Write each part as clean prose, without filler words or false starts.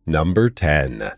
Number 10.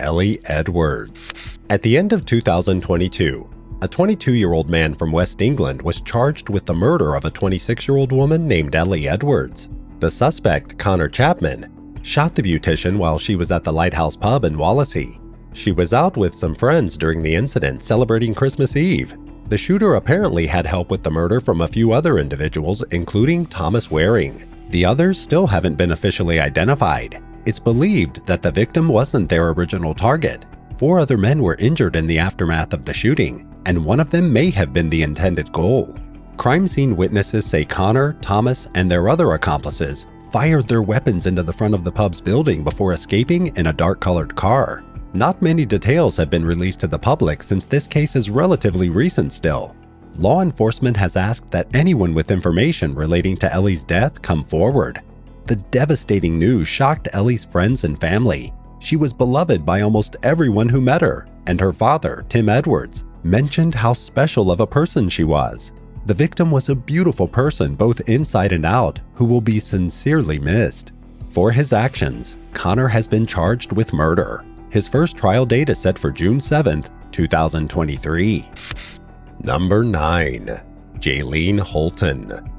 ELLE Edwards. At the end of 2022, a 22-year-old man from West England was charged with the murder of a 26-year-old woman named ELLE Edwards. The suspect, Connor Chapman, shot the beautician while she was at the Lighthouse pub in Wallasey. She was out with some friends during the incident celebrating Christmas Eve. The shooter apparently had help with the murder from a few other individuals, including Thomas Waring. The others still haven't been officially identified. It's believed that the victim wasn't their original target. 4 other men were injured in the aftermath of the shooting, and one of them may have been the intended goal. Crime scene witnesses say Connor, Thomas, and their other accomplices fired their weapons into the front of the pub's building before escaping in a dark-colored car. Not many details have been released to the public since this case is relatively recent still. Law enforcement has asked that anyone with information relating to ELLE's death come forward. The devastating news shocked ELLE's friends and family. She was beloved by almost everyone who met her, and her father, Tim Edwards, mentioned how special of a person she was. The victim was a beautiful person both inside and out who will be sincerely missed. For his actions, Connor has been charged with murder. His first trial date is set for June 7th, 2023. Number 9. JAILENE HOLTON.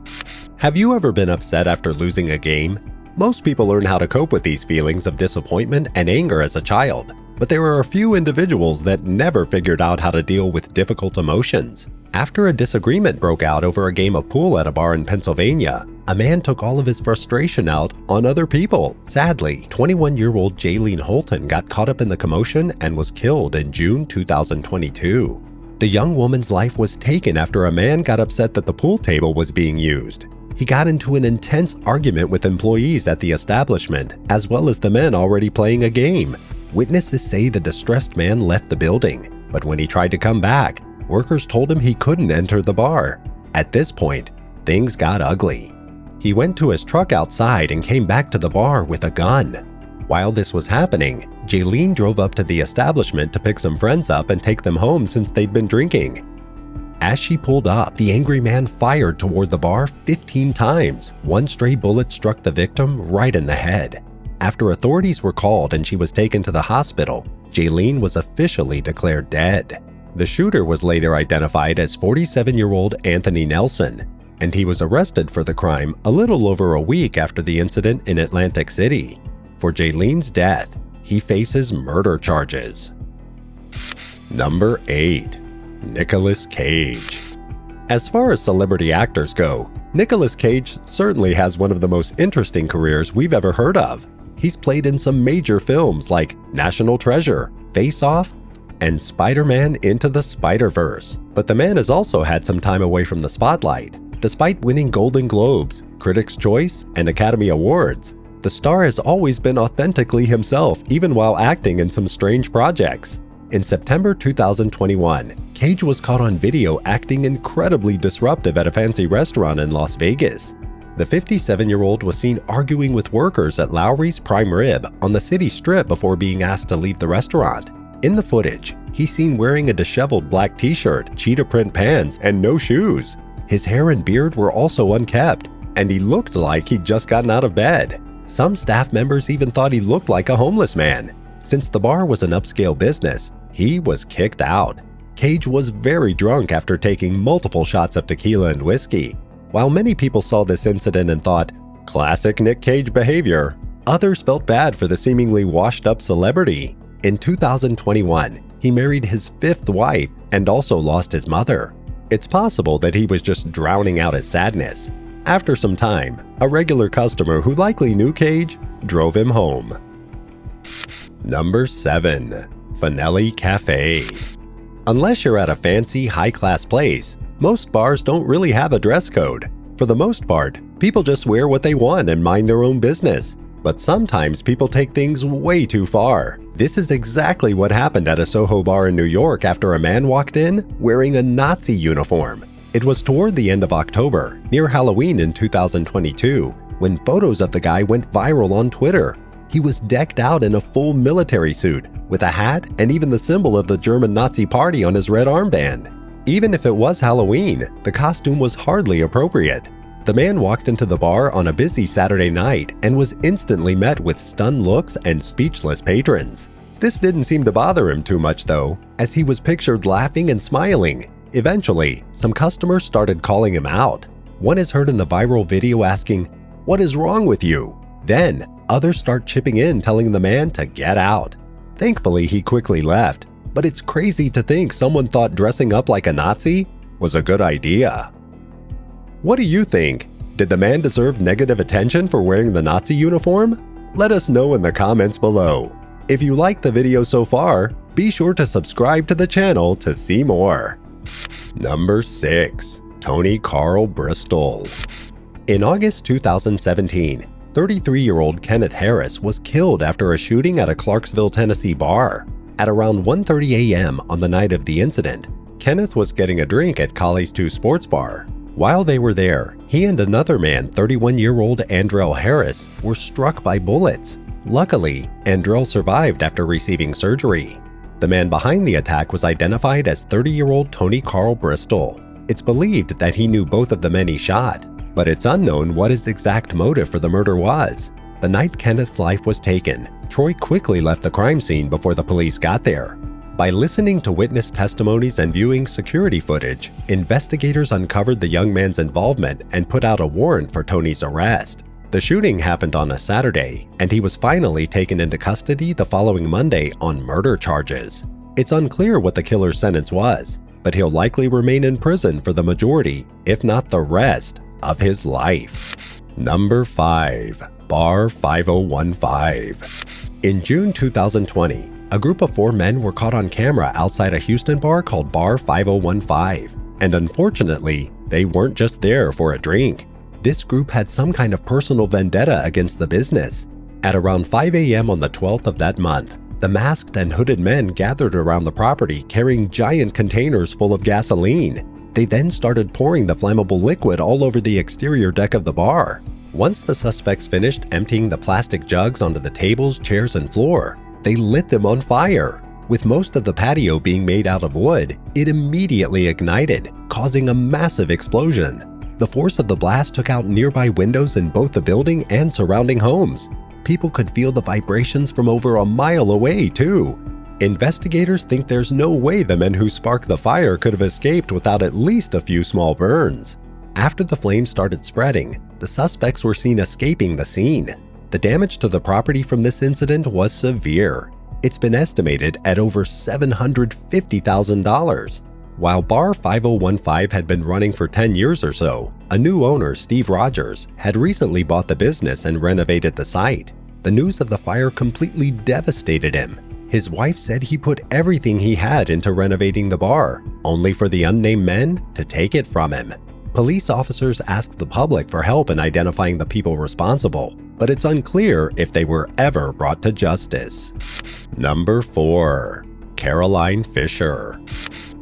Have you ever been upset after losing a game? Most people learn how to cope with these feelings of disappointment and anger as a child, but there are a few individuals that never figured out how to deal with difficult emotions. After a disagreement broke out over a game of pool at a bar in Pennsylvania, a man took all of his frustration out on other people. Sadly, 21-year-old JAILENE HOLTON got caught up in the commotion and was killed in June 2022. The young woman's life was taken after a man got upset that the pool table was being used. He got into an intense argument with employees at the establishment, as well as the men already playing a game. Witnesses say the distressed man left the building, but when he tried to come back, workers told him he couldn't enter the bar. At this point, things got ugly. He went to his truck outside and came back to the bar with a gun. While this was happening, JAILENE drove up to the establishment to pick some friends up and take them home since they'd been drinking. As she pulled up, the angry man fired toward the bar 15 times. One stray bullet struck the victim right in the head. After authorities were called and she was taken to the hospital, JAILENE was officially declared dead. The shooter was later identified as 47-year-old Anthony Nelson, and he was arrested for the crime a little over a week after the incident in Atlantic City. For JAILENE's death, he faces murder charges. Number 8. Nicolas Cage. As far as celebrity actors go, Nicolas Cage certainly has one of the most interesting careers we've ever heard of. He's played in some major films like National Treasure, Face Off, and Spider-Man Into the Spider-Verse. But the man has also had some time away from the spotlight. Despite winning Golden Globes, Critics' Choice, and Academy Awards, the star has always been authentically himself even while acting in some strange projects. In September 2021, Cage was caught on video acting incredibly disruptive at a fancy restaurant in Las Vegas. The 57-year-old was seen arguing with workers at Lowry's Prime Rib on the city strip before being asked to leave the restaurant. In the footage, he's seen wearing a disheveled black t-shirt, cheetah print pants, and no shoes. His hair and beard were also unkempt, and he looked like he'd just gotten out of bed. Some staff members even thought he looked like a homeless man. Since the bar was an upscale business, he was kicked out. Cage was very drunk after taking multiple shots of tequila and whiskey. While many people saw this incident and thought, classic Nick Cage behavior, others felt bad for the seemingly washed-up celebrity. In 2021, he married his 5th wife and also lost his mother. It's possible that he was just drowning out his sadness. After some time, a regular customer who likely knew Cage drove him home. Number 7. FANELLI Cafe. Unless you're at a fancy, high-class place, most bars don't really have a dress code. For the most part, people just wear what they want and mind their own business. But sometimes people take things way too far. This is exactly what happened at a Soho bar in New York after a man walked in wearing a Nazi uniform. It was toward the end of October, near Halloween in 2022, when photos of the guy went viral on Twitter. He was decked out in a full military suit, with a hat and even the symbol of the German Nazi Party on his red armband. Even if it was Halloween, the costume was hardly appropriate. The man walked into the bar on a busy Saturday night and was instantly met with stunned looks and speechless patrons. This didn't seem to bother him too much though, as he was pictured laughing and smiling. Eventually, some customers started calling him out. One is heard in the viral video asking, "What is wrong with you?" Then, others start chipping in telling the man to get out. Thankfully, he quickly left, but it's crazy to think someone thought dressing up like a Nazi was a good idea. What do you think? Did the man deserve negative attention for wearing the Nazi uniform? Let us know in the comments below. If you liked the video so far, be sure to subscribe to the channel to see more. Number 6. Tony Carl Bristol. In August 2017, 33-year-old Kenneth Harris was killed after a shooting at a Clarksville, Tennessee bar. At around 1:30 a.m. on the night of the incident, Kenneth was getting a drink at Colley's 2 Sports Bar. While they were there, he and another man, 31-year-old Andrell Harris, were struck by bullets. Luckily, Andrell survived after receiving surgery. The man behind the attack was identified as 30-year-old Tony Carl Bristol. It's believed that he knew both of the men he shot, but it's unknown what his exact motive for the murder was. The night Kenneth's life was taken, Troy quickly left the crime scene before the police got there. By listening to witness testimonies and viewing security footage, investigators uncovered the young man's involvement and put out a warrant for Tony's arrest. The shooting happened on a Saturday, and he was finally taken into custody the following Monday on murder charges. It's unclear what the killer's sentence was, but he'll likely remain in prison for the majority, if not the rest, of his life. Number 5. Bar 5015. In June 2020, a group of 4 men were caught on camera outside a Houston bar called Bar 5015, and unfortunately, they weren't just there for a drink. This group had some kind of personal vendetta against the business. At around 5 a.m. on the 12th of that month, the masked and hooded men gathered around the property carrying giant containers full of gasoline. They then started pouring the flammable liquid all over the exterior deck of the bar. Once the suspects finished emptying the plastic jugs onto the tables, chairs, and floor, they lit them on fire. With most of the patio being made out of wood, it immediately ignited, causing a massive explosion. The force of the blast took out nearby windows in both the building and surrounding homes. People could feel the vibrations from over a mile away, too. Investigators think there's no way the men who sparked the fire could have escaped without at least a few small burns. After the flames started spreading, the suspects were seen escaping the scene. The damage to the property from this incident was severe. It's been estimated at over $750,000. While Bar 5015 had been running for 10 years or so, a new owner, Steve Rogers, had recently bought the business and renovated the site. The news of the fire completely devastated him. His wife said he put everything he had into renovating the bar, only for the unnamed men to take it from him. Police officers asked the public for help in identifying the people responsible, but it's unclear if they were ever brought to justice. Number 4. Caroline Fisher.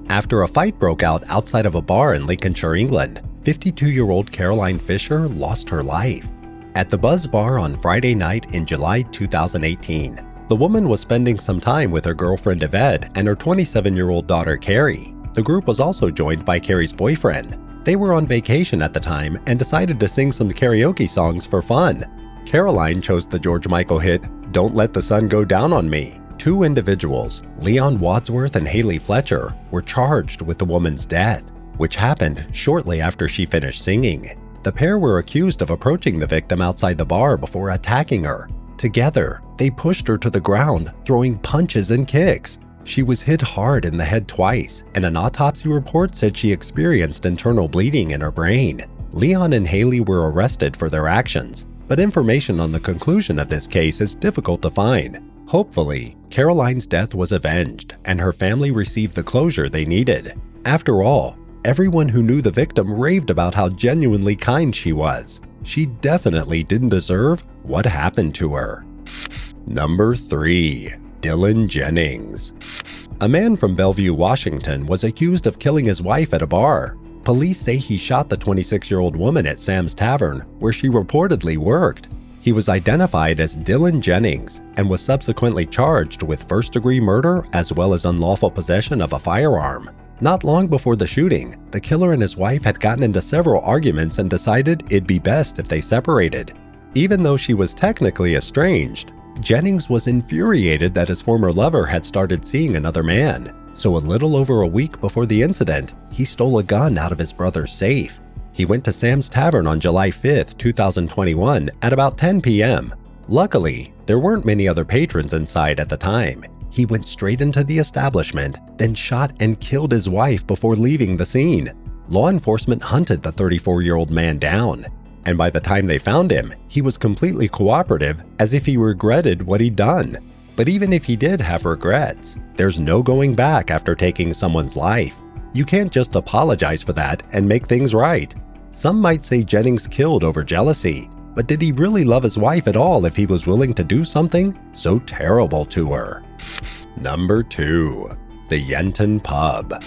After a fight broke out outside of a bar in Lincolnshire, England, 52-year-old Caroline Fisher lost her life. At the Buzz Bar on Friday night in July 2018, the woman was spending some time with her girlfriend Yvette and her 27-year-old daughter Carrie. The group was also joined by Carrie's boyfriend. They were on vacation at the time and decided to sing some karaoke songs for fun. Caroline chose the George Michael hit, "Don't Let the Sun Go Down on Me." 2 individuals, Leon Wadsworth and Haley Fletcher, were charged with the woman's death, which happened shortly after she finished singing. The pair were accused of approaching the victim outside the bar before attacking her. Together, they pushed her to the ground, throwing punches and kicks. She was hit hard in the head twice, and an autopsy report said she experienced internal bleeding in her brain. Leon and Haley were arrested for their actions, but information on the conclusion of this case is difficult to find. Hopefully, Caroline's death was avenged, and her family received the closure they needed. After all, everyone who knew the victim raved about how genuinely kind she was. She definitely didn't deserve what happened to her. Number 3. Dylan Jennings. A man from Bellevue, Washington was accused of killing his wife at a bar. Police say he shot the 26-year-old woman at Sam's Tavern, where she reportedly worked. He was identified as Dylan Jennings and was subsequently charged with first-degree murder as well as unlawful possession of a firearm. Not long before the shooting, the killer and his wife had gotten into several arguments and decided it'd be best if they separated. Even though she was technically estranged, Jennings was infuriated that his former lover had started seeing another man. So a little over a week before the incident, he stole a gun out of his brother's safe. He went to Sam's Tavern on July 5, 2021 at about 10 p.m. Luckily, there weren't many other patrons inside at the time. He went straight into the establishment, then shot and killed his wife before leaving the scene. Law enforcement hunted the 34-year-old man down, and by the time they found him, he was completely cooperative, as if he regretted what he'd done. But even if he did have regrets, there's no going back after taking someone's life. You can't just apologize for that and make things right. Some might say Jennings killed over jealousy, but did he really love his wife at all if he was willing to do something so terrible to her? Number 2. The YENTON Pub.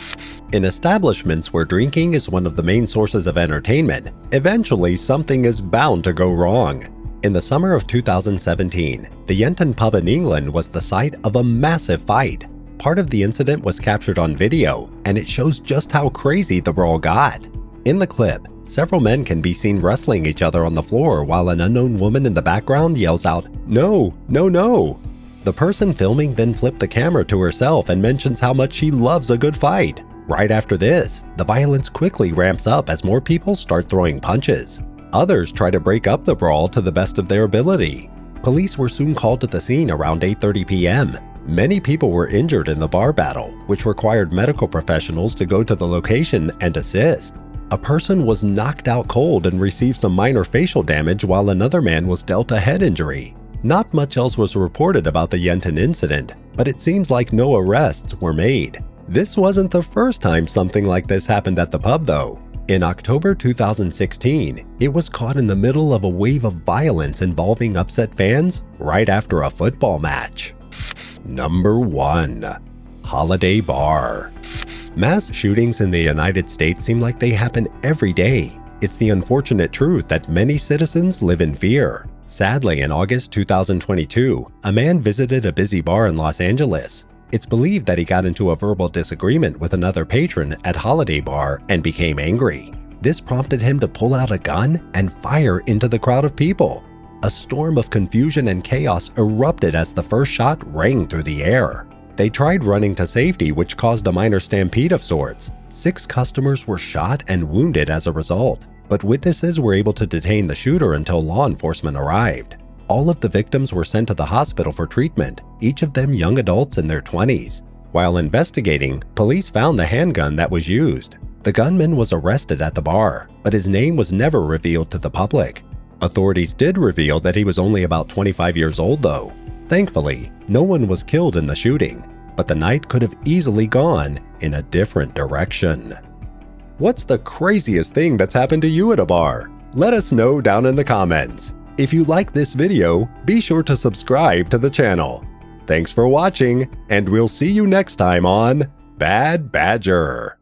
In establishments where drinking is one of the main sources of entertainment, eventually something is bound to go wrong. In the summer of 2017, the YENTON Pub in England was the site of a massive fight. Part of the incident was captured on video, and it shows just how crazy the brawl got. In the clip, several men can be seen wrestling each other on the floor while an unknown woman in the background yells out, "No, no, no!" The person filming then flipped the camera to herself and mentions how much she loves a good fight. Right after this, the violence quickly ramps up as more people start throwing punches. Others try to break up the brawl to the best of their ability. Police were soon called to the scene around 8:30 p.m. Many people were injured in the bar battle, which required medical professionals to go to the location and assist. A person was knocked out cold and received some minor facial damage, while another man was dealt a head injury. Not much else was reported about the YENTON incident, but it seems like no arrests were made. This wasn't the first time something like this happened at the pub though. In October 2016, it was caught in the middle of a wave of violence involving upset fans right after a football match. Number 1. Holiday Bar. Mass shootings in the United States seem like they happen every day. It's the unfortunate truth that many citizens live in fear. Sadly, in August 2022, a man visited a busy bar in Los Angeles. It's believed that he got into a verbal disagreement with another patron at Holiday Bar and became angry. This prompted him to pull out a gun and fire into the crowd of people. A storm of confusion and chaos erupted as the first shot rang through the air. They tried running to safety, which caused a minor stampede of sorts. 6 customers were shot and wounded as a result, but witnesses were able to detain the shooter until law enforcement arrived. All of the victims were sent to the hospital for treatment, each of them young adults in their 20s. While investigating, police found the handgun that was used. The gunman was arrested at the bar, but his name was never revealed to the public. Authorities did reveal that he was only about 25 years old though. Thankfully, no one was killed in the shooting, but the night could have easily gone in a different direction. What's the craziest thing that's happened to you at a bar? Let us know down in the comments. If you like this video, be sure to subscribe to the channel. Thanks for watching, and we'll see you next time on Bad Badger.